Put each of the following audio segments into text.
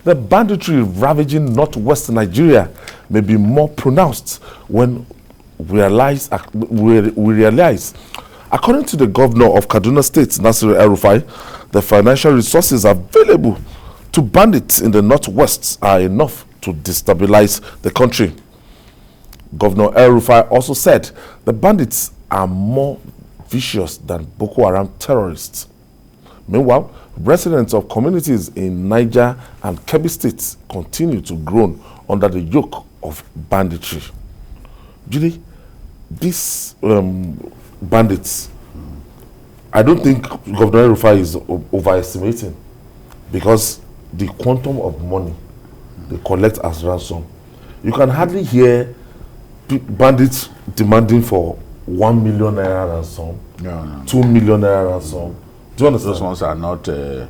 The banditry ravaging northwest Nigeria may be more pronounced when we realize, according to the Governor of Kaduna State, Nasir El-Rufai, the financial resources available to bandits in the northwest are enough to destabilize the country. Governor El-Rufai also said the bandits are more vicious than Boko Haram terrorists. Meanwhile, residents of communities in Niger and Kebbi states continue to groan under the yoke of banditry. Julie, these bandits, I don't think Governor El-Rufai is overestimating, because the quantum of money they collect as ransom, you can hardly hear bandits demanding for 1 million naira ransom, 2 million naira ransom. Do you understand? Those ones are not, they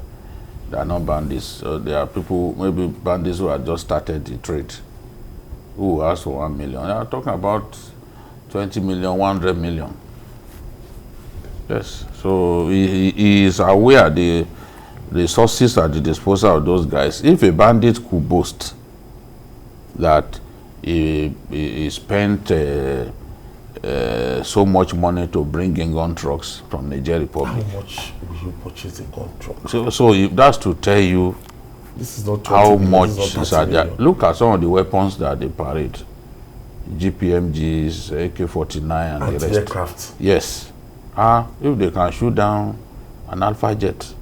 are not bandits. So they are people, maybe bandits who have just started the trade, who ask for 1 million. They are talking about 20 million, 100 million. Yes. So he is aware the resources at the disposal of those guys. If a bandit could boast that he spent so much money to bring in gun trucks from Nigeria Republic. How much will you purchase a gun truck? So if that's to tell you this is not how million, much is at that. Look at some of the weapons that they parade. GPMGs, AK-49 and the rest. Anti-aircraft. Yes. If they can shoot down an Alpha jet.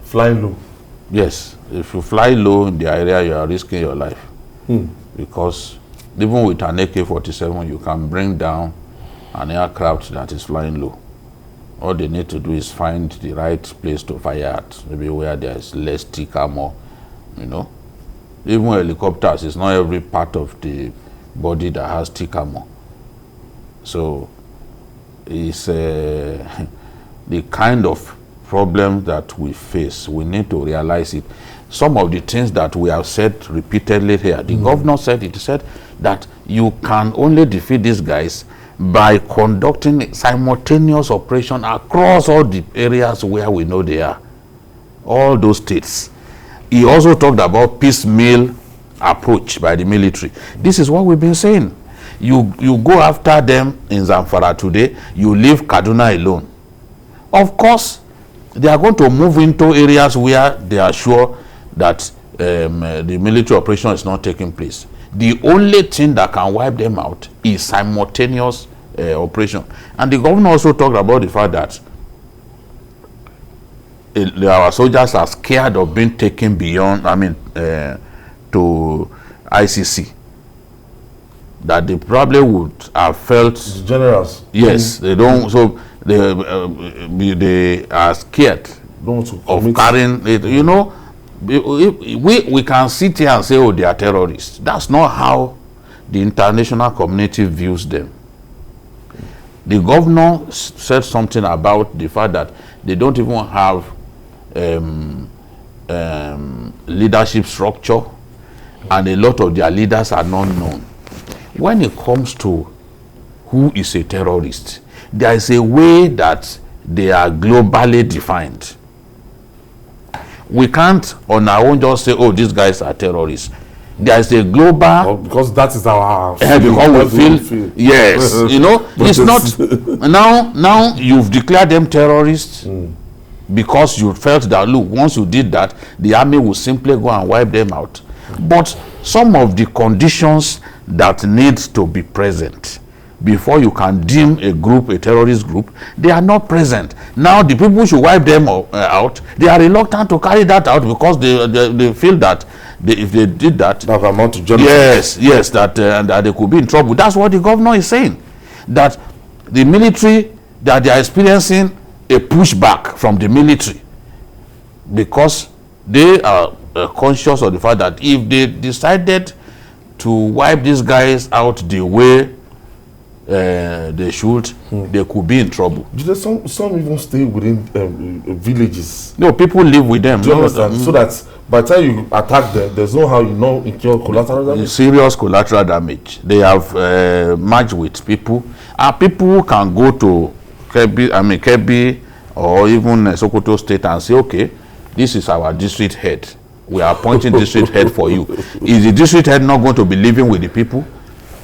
Flying low. Yes. If you fly low in the area, you are risking your life. Because even with an AK-47, you can bring down an aircraft that is flying low. All they need to do is find the right place to fire at, maybe where there is less thick armor, you know. Even helicopters, it's not every part of the body that has thick armor. So it's the kind of problem that we face. We need to realize it. Some of the things that we have said repeatedly here, the governor said it, said that you can only defeat these guys by conducting simultaneous operation across all the areas where we know they are, all those states. He also talked about piecemeal approach by the military. This is what we've been saying. You go after them in Zamfara today, you leave Kaduna alone. Of course, they are going to move into areas where they are sure that the military operation is not taking place. The only thing that can wipe them out is simultaneous operation. And the governor also talked about the fact that our soldiers are scared of being taken beyond, to ICC. That they probably would have felt... The generals. Yes, they don't, so they are scared of carrying it, you know. We can sit here and say, oh, they are terrorists. That's not how the international community views them. The governor said something about the fact that they don't even have leadership structure, and a lot of their leaders are not known. When it comes to who is a terrorist, there is a way that they are globally defined. We can't on our own just say, oh, these guys are terrorists. There is a global... because that is our... because we feel... Yes, you know, it's not... Now you've declared them terrorists because you felt that, look, once you did that, the army will simply go and wipe them out. But some of the conditions that need to be present before you can deem a group a terrorist group, they are not present. Now the people should wipe them out. They are reluctant to carry that out because they feel that if they did that, that amount to genocide. Yes, that they could be in trouble. That's what the governor is saying. That the military, that they are experiencing a pushback from the military because they are conscious of the fact that if they decided to wipe these guys out the way they should, they could be in trouble. Some even stay within villages. No, people live with them. Do you understand? So that by the time you attack them, there's no how you know incur collateral damage. Serious collateral damage. They have merged with people, and people who can go to Kebbi or even Sokoto State and say, okay, this is our district head. we are appointing district head for you. Is the district head not going to be living with the people?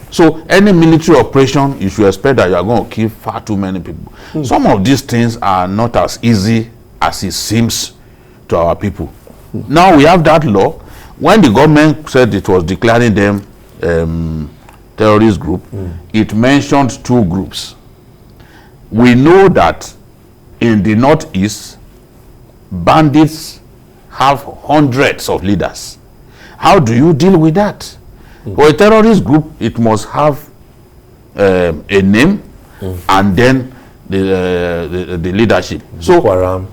So any military operation, you should expect that you are going to kill far too many people. Some of these things are not as easy as it seems to our people. Now we have that law. When the government said it was declaring them terrorist group, it mentioned 2 groups. We know that in the northeast, bandits have hundreds of leaders. How do you deal with that? For a terrorist group, it must have a name and then the leadership. So Boko Haram,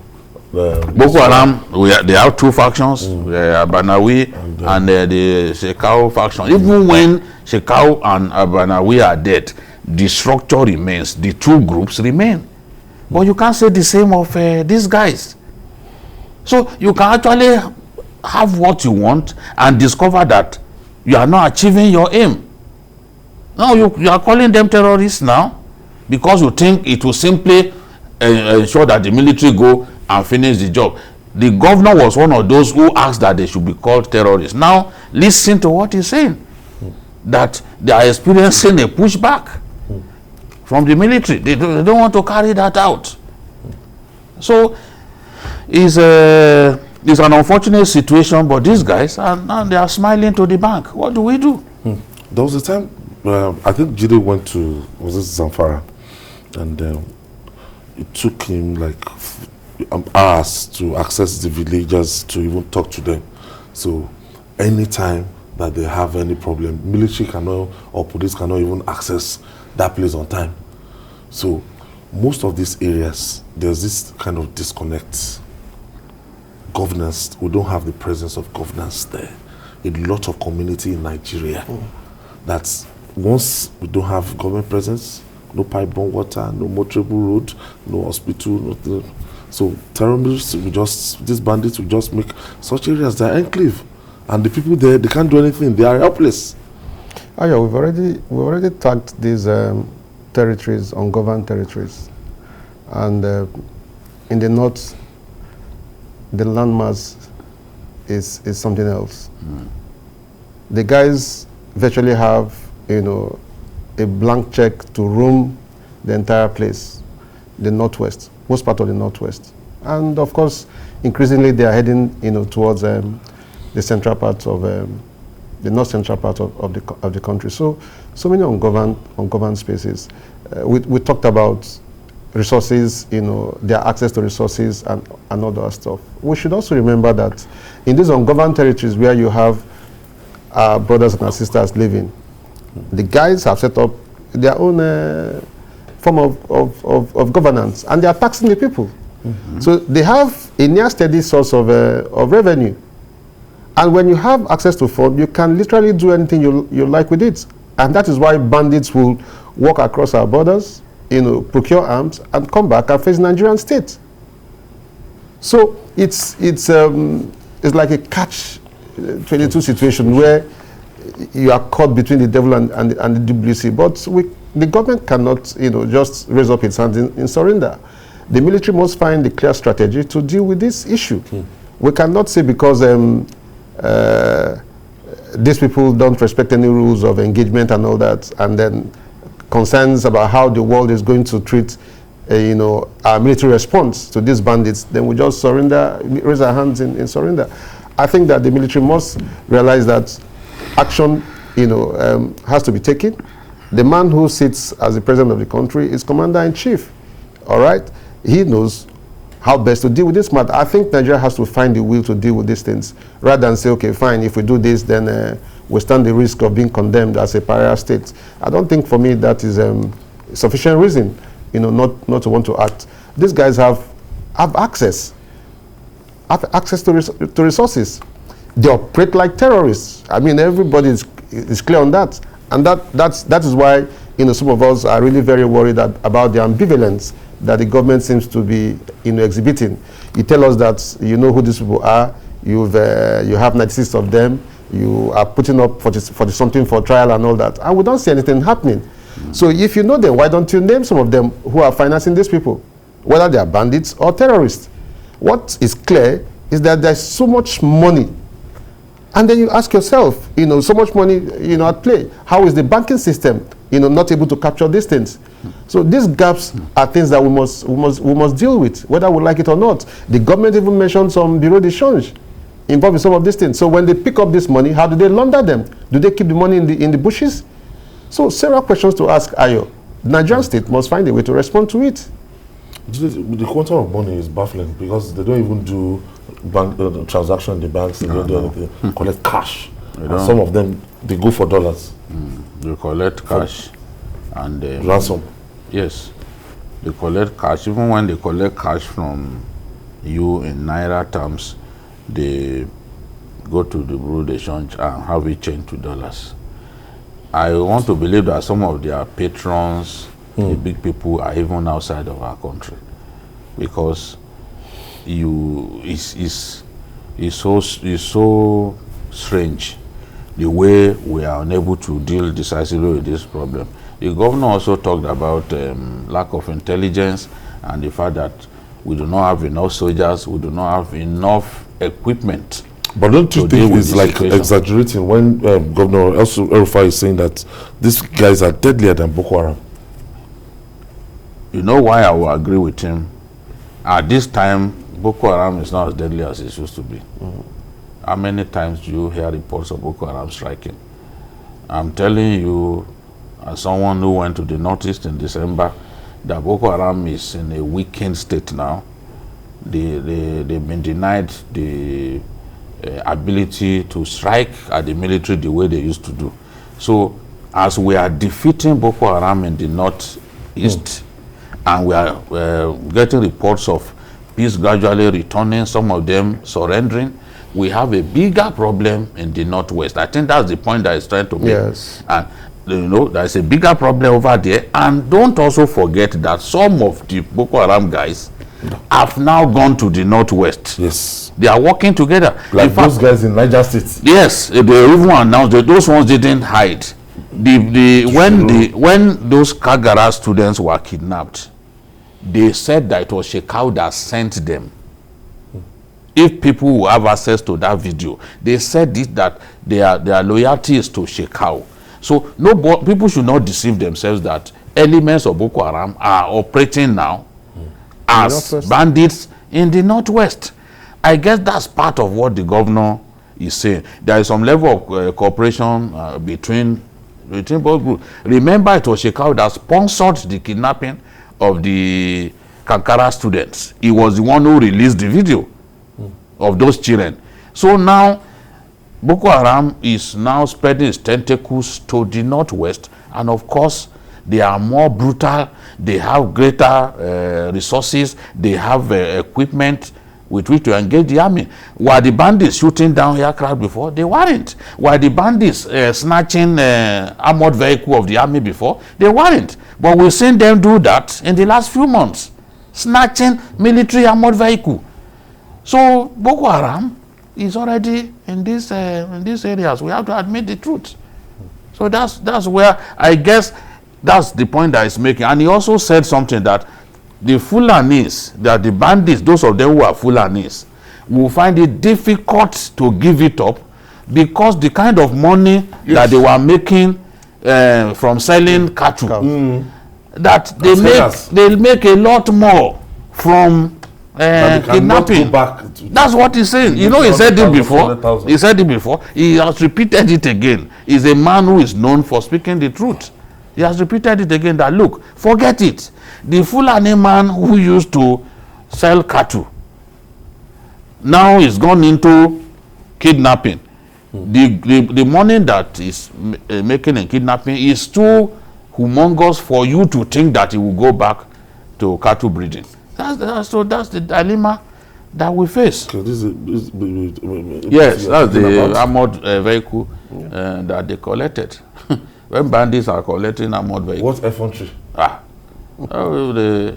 Boko Haram, they have 2 factions, Abanawi and the Shekau faction. Even when Shekau and Abanawi are dead, the structure remains, the 2 groups remain. But you can't say the same of these guys. So you can actually have what you want and discover that you are not achieving your aim. Now you are calling them terrorists now because you think it will simply ensure that the military go and finish the job. The governor was one of those who asked that they should be called terrorists. Now listen to what he's saying, that they are experiencing a pushback from the military. They don't want to carry that out. So it's an unfortunate situation, but these guys they are smiling to the bank. What do we do? There was a time I think Jide went to, was it Zamfara, and it took him like hours to access the villagers to even talk to them. So anytime that they have any problem, military cannot or police cannot even access that place on time. So most of these areas, there's this kind of disconnect. Governance, we don't have the presence of governance there. A lot of community in Nigeria. That's once we don't have government presence, no pipe-borne water, no motorable road, no hospital, nothing. So terrorists, these bandits will just make such areas their enclave, and the people there, they can't do anything. They are helpless. Oh yeah, we've already tagged these territories, ungoverned territories, and in the north, the landmass is something else. The guys virtually have, a blank check to roam the entire place, the northwest, most part of the northwest, and of course, increasingly they are heading, towards the central part of the north central part of the country. So many ungoverned spaces. We talked about resources, their access to resources and all that stuff. We should also remember that in these ungoverned territories where you have our brothers and our sisters living, the guys have set up their own form of governance, and they are taxing the people. So they have a near steady source of revenue. And when you have access to funds, you can literally do anything you like with it. And that is why bandits will walk across our borders, procure arms and come back and face the Nigerian state. So it's like a catch-22 situation where you are caught between the devil and the WC. But the government cannot, just raise up its hands in surrender. The military must find a clear strategy to deal with this issue. We cannot say because these people don't respect any rules of engagement and all that, and then concerns about how the world is going to treat, our military response to these bandits, then we just surrender, raise our hands in surrender. I think that the military must realize that action, has to be taken. The man who sits as the president of the country is commander-in-chief, all right? He knows how best to deal with this matter. I think Nigeria has to find the will to deal with these things, rather than say, okay, fine, if we do this, then we stand the risk of being condemned as a pariah state. I don't think, for me, that is sufficient reason, not to want to act. These guys have access to resources. They operate like terrorists. I mean, everybody is clear on that, and that is why some of us are really very worried about the ambivalence that the government seems to be exhibiting. You tell us that you know who these people are. You have 96 of them. You are putting up for something for trial and all that, and we don't see anything happening. So if you know them, why don't you name some of them who are financing these people, whether they are bandits or terrorists? What is clear is that there's so much money And then you ask yourself, so much money, at play. How is the banking system, not able to capture these things? So these gaps are things that we must deal with, whether we like it or not. The government even mentioned some bureau de change involved in some of these things. So when they pick up this money, how do they launder them? Do they keep the money in the bushes? So several questions to ask, Ayo. The Nigerian state must find a way to respond to it. The quantum of money is baffling because they don't even do bank transaction in the banks. They don't do anything. Collect cash. And some of them, they go for dollars. They collect cash and ransom. Yes, they collect cash. Even when they collect cash from you in naira terms, they go to the bureau de change and have it changed to dollars. I want to believe that some of their patrons, the big people, are even outside of our country, because it's so strange the way we are unable to deal decisively with this problem. The governor also talked about lack of intelligence and the fact that we do not have enough soldiers, we do not have enough equipment. But don't you think it's like exaggerating when Governor El-Rufai is saying that these guys are deadlier than Boko Haram? You know why I will agree with him? At this time, Boko Haram is not as deadly as it used to be. How many times do you hear reports of Boko Haram striking? I'm telling you, as someone who went to the Northeast in December, that Boko Haram is in a weakened state now. They've been denied the ability to strike at the military the way they used to do. So as we are defeating Boko Haram in the northeast, and we are getting reports of peace gradually returning, some of them surrendering, we have a bigger problem in the northwest. I think that's the point that he's trying to make. Yes. And there's a bigger problem over there. And don't also forget that some of the Boko Haram guys have now gone to the northwest. Yes. They are working together. Like those guys in Niger State. Yes, they even announced that those ones didn't hide. When those Kagara students were kidnapped, they said that it was Shekau that sent them. If people who have access to that video, they said that their loyalty is to Shekau. So people should not deceive themselves that elements of Boko Haram are operating now as bandits in the northwest. I guess that's part of what the governor is saying. There is some level of cooperation between both groups. Remember, it was Shekau that sponsored the kidnapping of the Kankara students. He was the one who released the video of those children. So now Boko Haram is now spreading its tentacles to the northwest, and of course they are more brutal, they have greater resources, they have equipment with which to engage the army. Were the bandits shooting down aircraft before? They weren't. Were the bandits snatching armored vehicle of the army before? They weren't. But we've seen them do that in the last few months, snatching military armored vehicle. So Boko Haram is already in these areas. We have to admit the truth. So that's where I guess that's the point that he's making. And he also said something that the Fulanis, that the bandits, those of them who are Fulanis, will find it difficult to give it up because the kind of money that they were making from selling cattle, that they make a lot more from kidnapping. That's what he's saying. You know, he said it before. He said it before. He has repeated it again. He's a man who is known for speaking the truth. He has repeated it again that, look, forget it. The Fulani man who used to sell cattle now is gone into kidnapping. The money that is making in kidnapping is too humongous for you to think that he will go back to cattle breeding. That's the dilemma that we face. So yes, that's the armored vehicle that they collected. When bandits are collecting armored vehicles. What effrontery?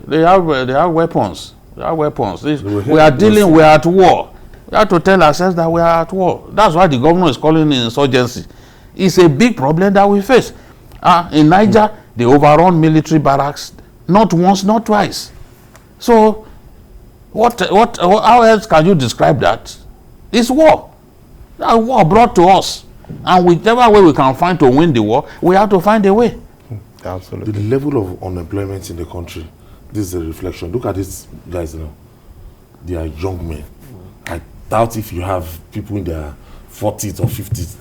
They have weapons. They have weapons. We are at war. We have to tell ourselves that we are at war. That's why the governor is calling it insurgency. It's a big problem that we face. In Niger, they overrun military barracks not once, not twice. So, how else can you describe that? It's war. That war brought to us. And whichever way we can find to win the war, we have to find a way. Absolutely. The level of unemployment in the country, this is a reflection. Look at these guys now. They are young men. I doubt if you have people in their 40s or 50s,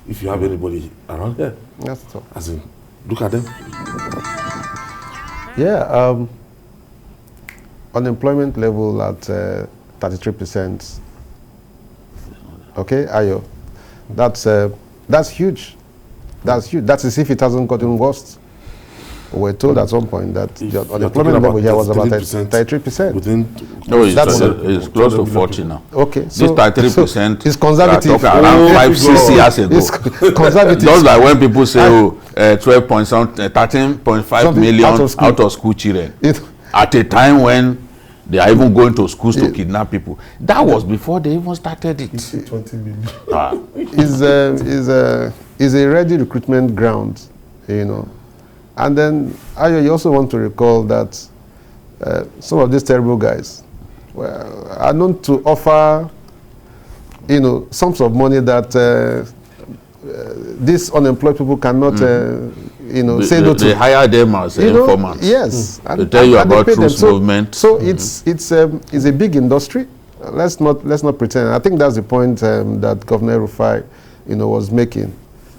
if you have anybody around here. That's tough. As in, look at them. Yeah, unemployment level at 33%. Okay, Ayo, that's huge. That's huge. That's as if it hasn't gotten worse. We're told at some point that the unemployment level here was about 33%. No, it's close to 40 now. Okay, so this 33%. It's conservative. Around 5-6 years ago. It's conservative. Just like when people say, 13.5 million out of school children. At a time when they are even going to schools to kidnap people. That was before they even started it. 20 million. Is a ready recruitment ground, you know. And then you also want to recall that some of these terrible guys are known to offer, you know, sums of money that these unemployed people cannot, you know, say no to. They hire them as informants. Yes. They tell you about truth movement. So it's a big industry. Let's not pretend. I think that's the point that Governor El-Rufai, you know, was making.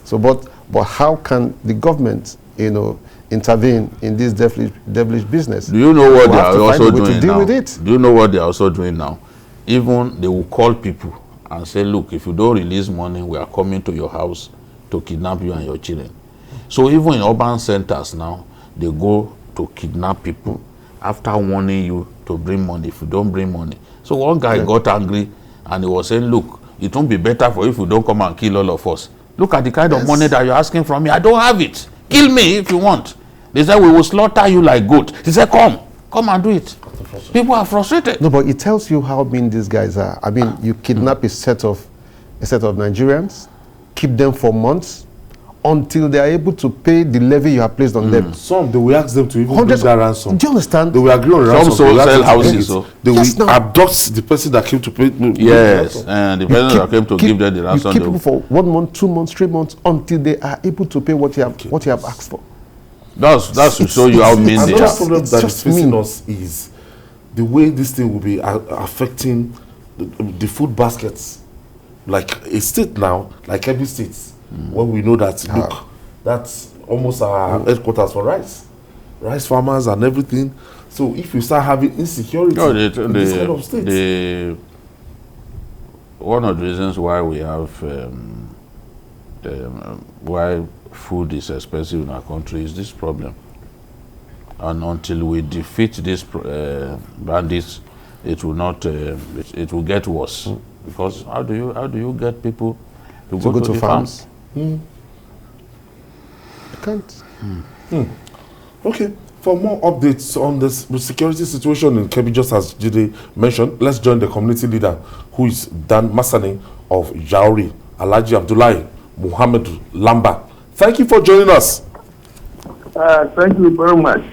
So, but how can the government, you know, intervene in this devilish business? Do you know what they are also doing to deal now? With it. Do you know what they are also doing now? Even they will call people and say, look, if you don't release money, we are coming to your house to kidnap you and your children. So even in urban centers now, they go to kidnap people after warning you to bring money if you don't bring money. So one guy got angry and he was saying, look, it won't be better for you if you don't come and kill all of us. Look at the kind of money that you're asking from me. I don't have it. Kill me if you want. They said, we will slaughter you like goat. He said, come and do it. People are frustrated. No, but it tells you how mean these guys are. I mean, you kidnap a set of Nigerians, keep them for months until they are able to pay the levy you have placed on them. Some, they will ask them to even pay that ransom. Do you understand? They will agree on ransom. Some sell houses. They will abduct the person that came to pay. Yes, and the person that came to give them the ransom. You keep people for 1 month, 2 months, 3 months until they are able to pay what you have asked for. That's to show you how mean they are. Another are. problem that is facing us is the way this thing will be affecting the food baskets. Like a state now, like every state, when we know that, look, that's almost our headquarters for rice farmers and everything. So if you start having insecurity in this kind of states, one of the reasons why we have why food is expensive in our country is this problem. And until we defeat these bandits, it will not. It will get worse. Because how do you get people to go to the farms? You can't. Okay. For more updates on the security situation in Kebbi, just as Jide mentioned, let's join the community leader, who is Dan Masani of Jauri, Alhaji Abdullahi Muhammad Lamba. Thank you for joining us. Thank you very much.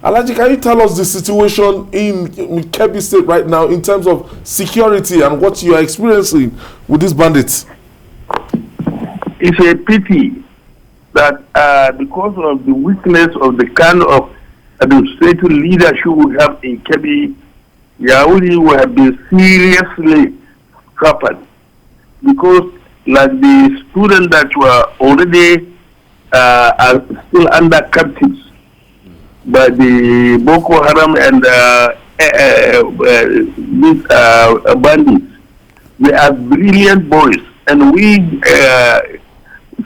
Alhaji, can you tell us the situation in Kebbi State right now in terms of security and what you are experiencing with these bandits? It's a pity that because of the weakness of the kind of administrative leadership we have in Kebbi, Yauli will have been seriously crippled. Because like the students that were already are still under captives by the Boko Haram and these bandits. They are brilliant boys, and we,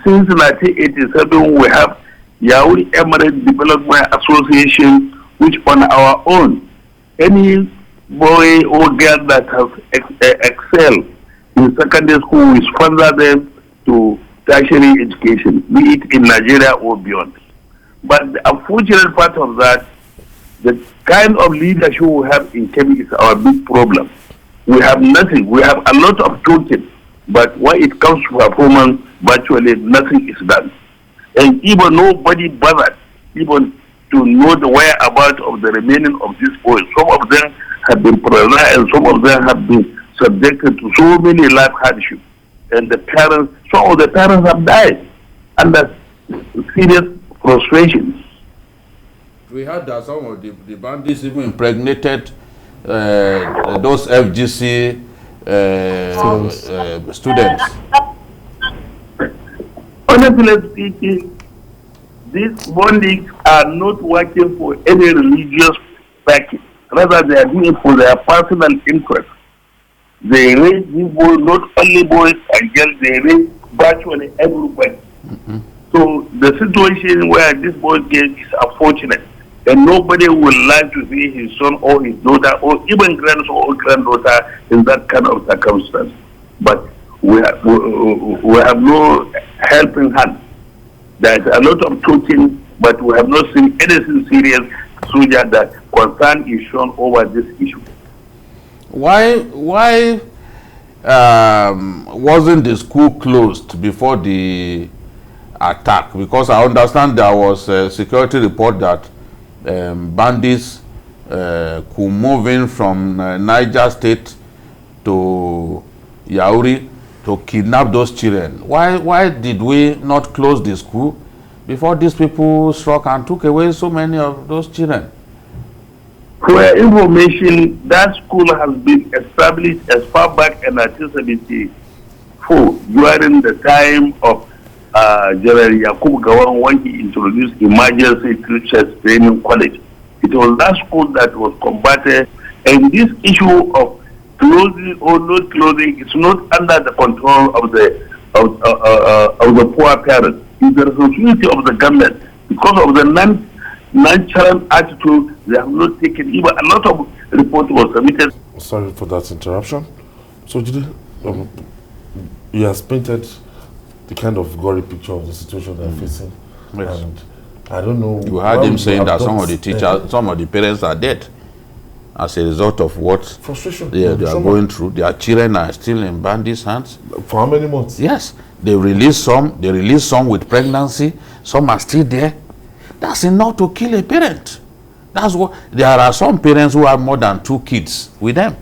since 1987, we have Yauri Emirate Development Association, which on our own, any boy or girl that has excelled in secondary school, we sponsor them to tertiary education, be it in Nigeria or beyond. But the unfortunate part of that, the kind of leadership we have in Kebbi is our big problem. We have nothing. We have a lot of talking, but when it comes to performance, virtually nothing is done. And even nobody bothered even to know the whereabouts of the remaining of these boys. Some of them have been paralyzed and some of them have been subjected to so many life hardships. And the parents, some of the parents have died under serious frustrations. We heard that some of the bandits even impregnated those FGC students. Honestly speaking, these bandits are not working for any religious practice. Rather, they are doing it for their personal interest. They raise these boys, not only boys and girls, they raise virtually everybody. So the situation where this boy gets is unfortunate. And nobody would like to see his son or his daughter or even grandson or granddaughter in that kind of circumstance. But we have no helping hand. There's a lot of talking, but we have not seen anything serious so that concern is shown over this issue. Why wasn't the school closed before the attack? Because I understand there was a security report that bandits could move in from Niger State to Yauri to kidnap those children. Why did we not close the school before these people struck and took away so many of those children? For your information, that school has been established as far back in 1974 during the time of General Yakub Gawan when he introduced emergency teachers training college. It was that school that was combated, and this issue of closing or not closing is not under the control of the poor parents. It's the responsibility of the government because of the nonchalant attitude. They have not taken even a lot of reports was submitted. Sorry for that interruption. So, Jide, you have painted the kind of gory picture of the situation they're facing. Yes. And I don't know. You heard him saying that some of the teachers, some of the parents are dead as a result of what frustration they are going through. Their children are still in bandits' hands. For how many months? Yes. They release some with pregnancy, some are still there. That's enough to kill a parent. That's what there are some parents who have more than 2 kids with them.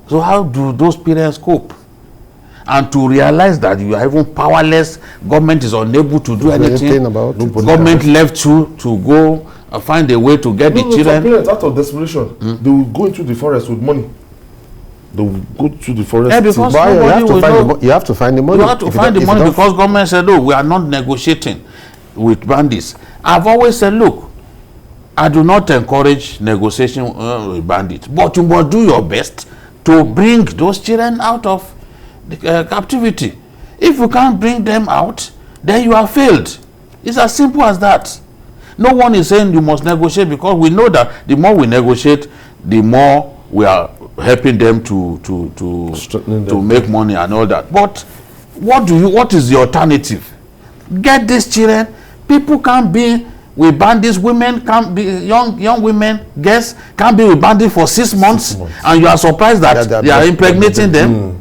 So how do those parents cope? And to realize that you are even powerless, government is unable to do anything about it. Government left you to go find a way to get the children. Parents, out of desperation, they will go into the forest with money. They will go to the forest. Yeah, because you have to find the money. You have to find the money because government said, no, we are not negotiating with bandits. I've always said, look, I do not encourage negotiation with bandits, but you must do your best to bring those children out of the captivity. If you can't bring them out, then you have failed. It's as simple as that. No one is saying you must negotiate, because we know that the more we negotiate, the more we are helping them to make money and all that. But what is the alternative? Get these children. People can't be with bandits. Women can't be, young women, girls can't be with bandits for 6 months, and you are surprised that they are impregnating them.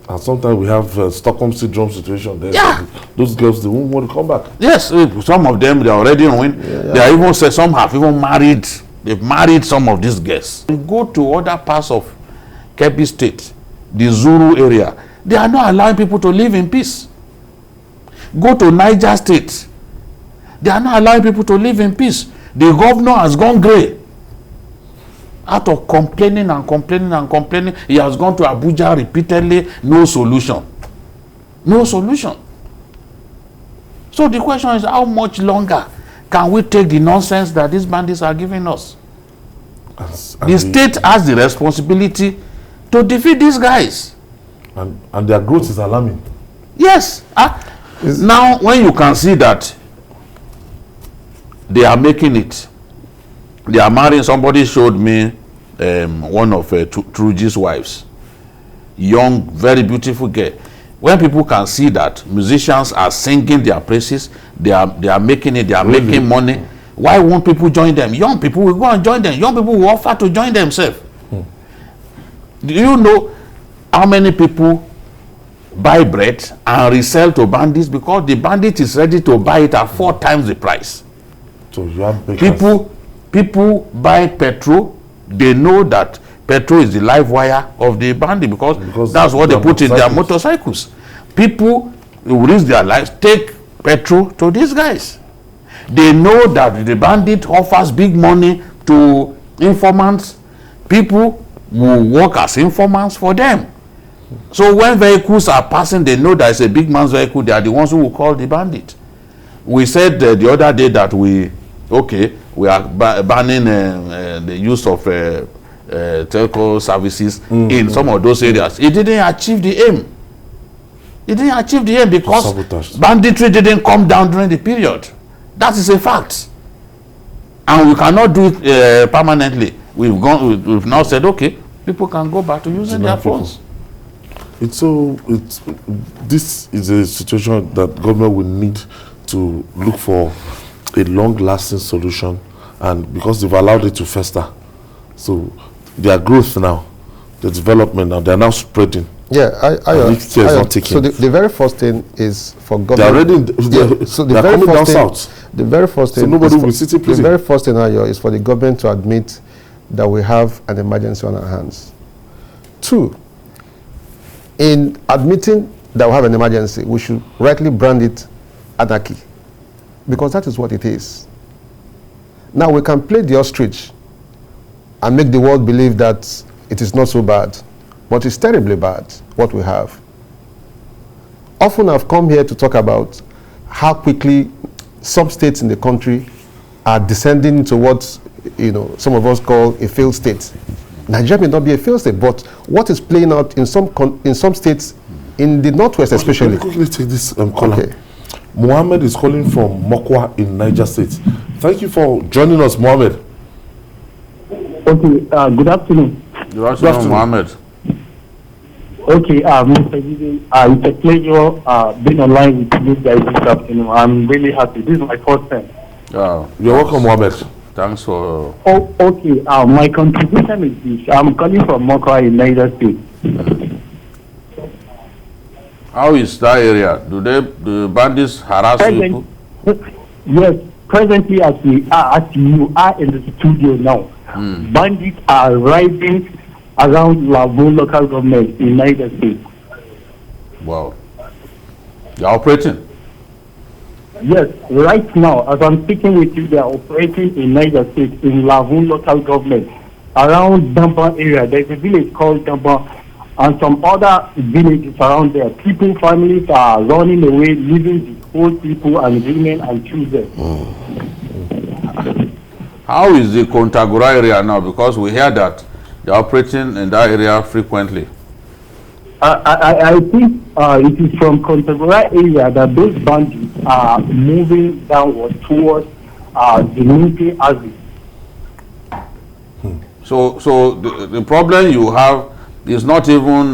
And sometimes we have Stockholm syndrome situation there. Yeah. Those girls, they won't want to come back. Yes, some of them, they are already on. They are even said some have even married. They've married some of these girls. You go to other parts of Kebbi State, the Zulu area, they are not allowing people to live in peace. Go to Niger State, they are not allowing people to live in peace. The governor has gone grey. Out of complaining and complaining and complaining, he has gone to Abuja repeatedly. No solution. No solution. So the question is, how much longer can we take the nonsense that these bandits are giving us? The state has the responsibility to defeat these guys. And their growth is alarming. Yes. Now, when you can see that they are making it, they are marrying. Somebody showed me one of Truji's wives, young, very beautiful girl. When people can see that musicians are singing their praises, they are making it, they are making money, why won't people join them? Young people will go and join them. Young people will offer to join themselves. Do you know how many people buy bread and resell to bandits? Because the bandit is ready to buy it at 4 times the price. So you have people buy petrol. They know that petrol is the live wire of the bandit, because that's what they put in their motorcycles. People who risk their lives take petrol to these guys. They know that the bandit offers big money to informants. People will work as informants for them. So when vehicles are passing, they know there's a big man's vehicle. They are the ones who will call the bandit. We said the other day that we are banning the use of telco services in some of those areas. It didn't achieve the aim. It didn't achieve the aim because banditry didn't come down during the period. That is a fact. And we cannot do it permanently. We've now said, okay, people can go back to using their phones. This is a situation that government will need to look for a long-lasting solution, and because they've allowed it to fester, so their growth now, the development now, they're now spreading. Yeah, so the very first thing is for government. They're already so the very first thing, south. The very first thing. So nobody will sit in prison. The very first thing is for the government to admit that we have an emergency on our hands. 2, in admitting that we have an emergency, we should rightly brand it anarchy, because that is what it is. Now we can play the ostrich and make the world believe that it is not so bad, but it's terribly bad what we have. Often I've come here to talk about how quickly some states in the country are descending into what some of us call a failed state. Nigeria may not be a failed state, but what is playing out in some states in the northwest especially. Let me quickly take this caller. Okay. Mohammed is calling from Mokwa in Niger State. Thank you for joining us, Mohammed. Okay, good afternoon. Good afternoon, Mohammed. Okay, Mr. Gide, it's a pleasure being online with you guys this afternoon. I'm really happy. This is my first time. You're welcome, Mohammed. Thanks for... Oh, okay, my contribution is this. I'm calling from Mokwa in Niger State. How is that area? Do the bandits harass people? Yes, presently as you are in the studio now, bandits are riding around Lavo local government in Niger State. Wow. They're operating? Yes, right now, as I'm speaking with you, they are operating in Niger State, in Lavo local government, around Damba area. There's a village called Damba, and some other villages around there. People, families are running away, leaving the old people and women and children. How is the Kontagura area now? Because we hear that they're operating in that area frequently. I think it is from Kontagura area that those bandits are moving downward towards the Ninke Azi. So the problem you have is not even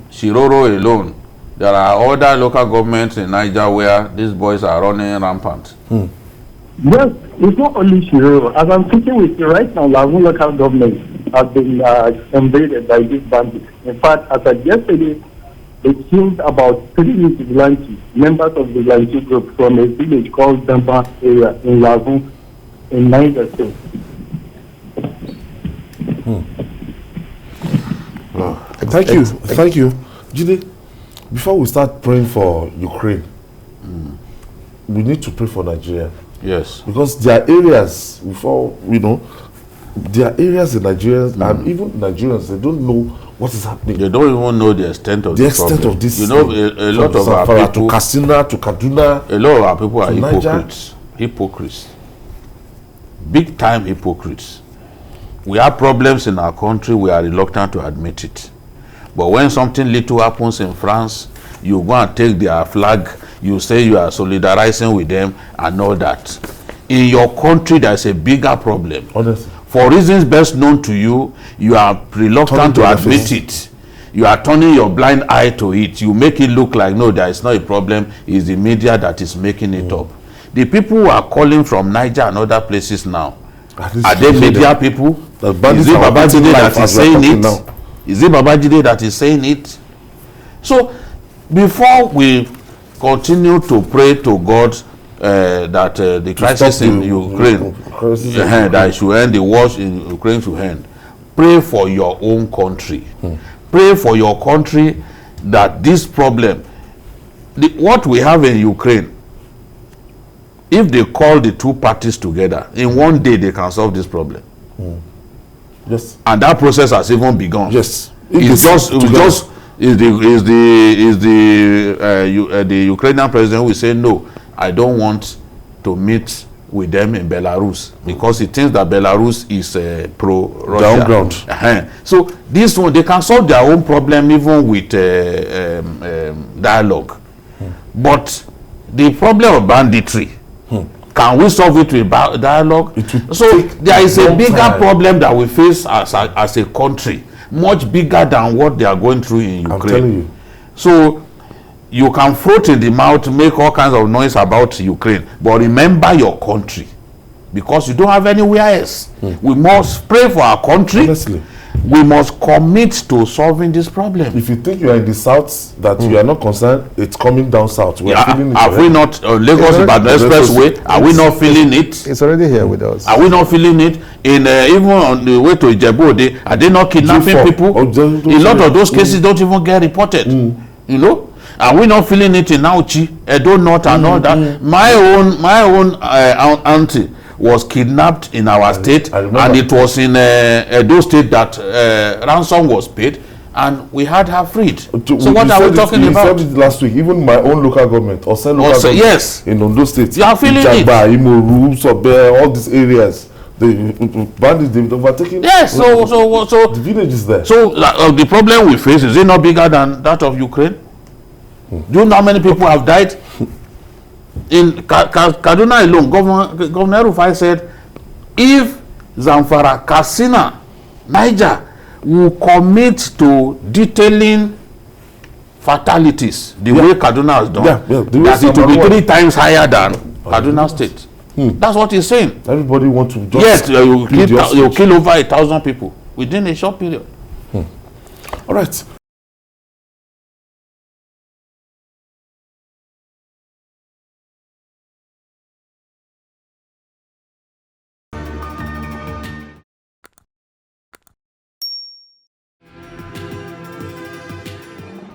Shiroro alone. There are other local governments in Niger where these boys are running rampant. Yes, it's not only Shiroro. As I'm speaking with you right now, Lagun local government has been invaded by these bandits. In fact, as of yesterday, they killed about 3 vigilantes, members of the vigilante group from a village called Damba area in Lagun in Niger State. Thank you. Jide, before we start praying for Ukraine, we need to pray for Nigeria. Yes. Because there are areas, there are areas in Nigeria, and even Nigerians, they don't know what is happening. They don't even know the extent of the extent of this. A lot of our people, to Katsina, to Kaduna, a lot of our people are hypocrites. Hypocrites. Big time hypocrites. We have problems in our country, we are reluctant to admit it. But when something little happens in France, you go and take their flag, you say you are solidarizing with them and all that. In your country, there's a bigger problem. Honestly. For reasons best known to you, you are reluctant to admit it. You are turning your blind eye to it. You make it look like, no, there is not a problem. It's the media that is making it up. The people who are calling from Niger and other places now, are they media people? Is it Babajide that is saying it? Is it Babajide that is saying it? So, before we continue to pray to God the crisis in Ukraine, that it should end, the wars in Ukraine should end. Pray for your own country. Pray for your country that this problem, what we have in Ukraine, if they call the two parties together, in one day they can solve this problem. Yes. And that process has even begun. Yes. The Ukrainian president will say, no, I don't want to meet with them in Belarus because he thinks that Belarus is pro-Russia. Down ground. So this one, they can solve their own problem even with dialogue. But the problem of banditry, can we solve it with dialogue? So there is a bigger problem that we face as a country, much bigger than what they are going through in Ukraine. I'm telling you. So you can float in the mouth, make all kinds of noise about Ukraine, but remember your country, because you don't have anywhere else. We must pray for our country. Honestly. We must commit to solving this problem. If you think you are in the south, that you are not concerned, it's coming down south. We are feeling it. Have we not, Lagos-Ibadan Expressway, are we not feeling it? It's already here with us. Are we not feeling it? In even on the way to Ijebu, are they not kidnapping people? A lot of those cases don't even get reported. You know? Are we not feeling it in Auchi, Edo North and all that? My own auntie was kidnapped in our state, and it was in Edo State that ransom was paid, and we had her freed. So what are we talking about? You said it last week. Even my own local government, Ose local government, yes, in Ondo State, you are feeling Ijagba, Imoru, Sobe, all these areas, the bandits, they've overtaken. Yes, so the village is there. So the problem we face, is it not bigger than that of Ukraine? Do you know how many people have died? In Kaduna alone, Governor El-Rufai said, if Zamfara, Katsina, Niger will commit to detailing fatalities the way Kaduna has done, that it will be 3 times higher than Kaduna State. That's what he's saying. Everybody wants to just... Yes, you kill over 1,000 people within a short period. All right.